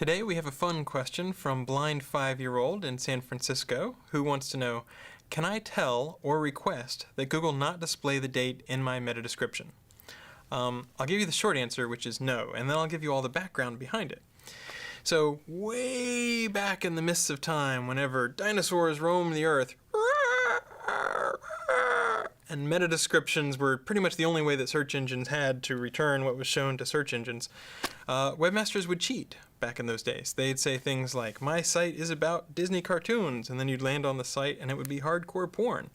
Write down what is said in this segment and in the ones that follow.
Today we have a fun question from blind 5-year-old in San Francisco who wants to know, can I tell or request that Google not display the date in my meta description? I'll give you the short answer, which is no, and then I'll give you all the background behind it. So way back in the mists of time, whenever dinosaurs roamed the earth, and meta descriptions were pretty much the only way that search engines had to return what was shown to search engines, webmasters would cheat back in those days. They'd say things like, my site is about Disney cartoons, and then you'd land on the site and it would be hardcore porn.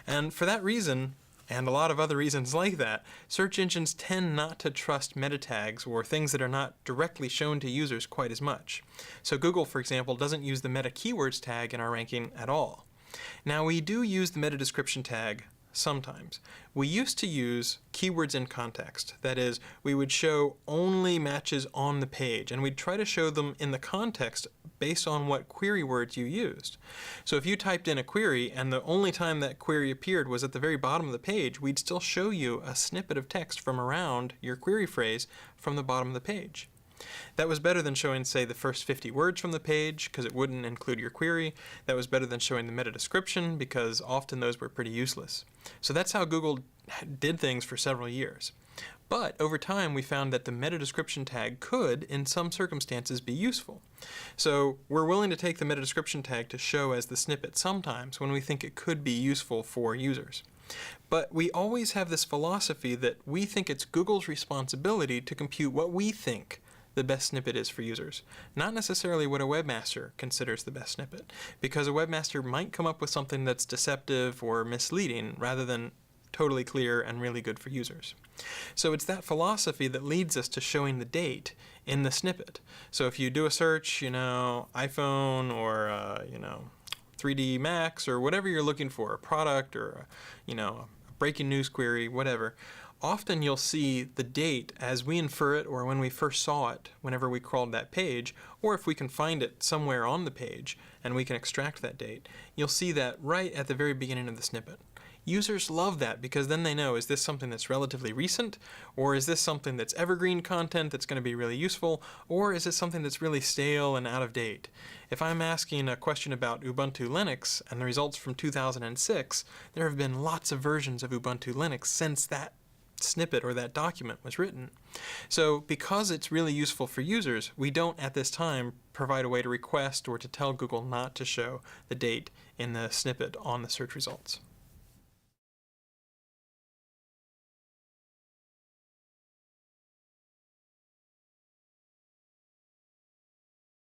And for that reason, and a lot of other reasons like that, search engines tend not to trust meta tags or things that are not directly shown to users quite as much. So Google, for example, doesn't use the meta keywords tag in our ranking at all. Now we do use the meta description tag sometimes. We used to use keywords in context. That is, we would show only matches on the page, and we'd try to show them in the context based on what query words you used. So if you typed in a query and the only time that query appeared was at the very bottom of the page, we'd still show you a snippet of text from around your query phrase from the bottom of the page. That was better than showing, say, the first 50 words from the page, because it wouldn't include your query. That was better than showing the meta description, because often those were pretty useless. So that's how Google did things for several years. But over time, we found that the meta description tag could, in some circumstances, be useful. So we're willing to take the meta description tag to show as the snippet sometimes when we think it could be useful for users. But we always have this philosophy that we think it's Google's responsibility to compute what we think the best snippet is for users, not necessarily what a webmaster considers the best snippet, because a webmaster might come up with something that's deceptive or misleading rather than totally clear and really good for users. So it's that philosophy that leads us to showing the date in the snippet. So if you do a search, iPhone or 3D Max or whatever you're looking for, a product or a breaking news query, whatever, often you'll see the date as we infer it or when we first saw it whenever we crawled that page, or if we can find it somewhere on the page and we can extract that date, you'll see that right at the very beginning of the snippet. Users love that because then they know, is this something that's relatively recent, or is this something that's evergreen content that's going to be really useful, or is it something that's really stale and out of date? If I'm asking a question about Ubuntu Linux and the results from 2006, there have been lots of versions of Ubuntu Linux since that snippet or that document was written. So because it's really useful for users, we don't at this time provide a way to request or to tell Google not to show the date in the snippet on the search results.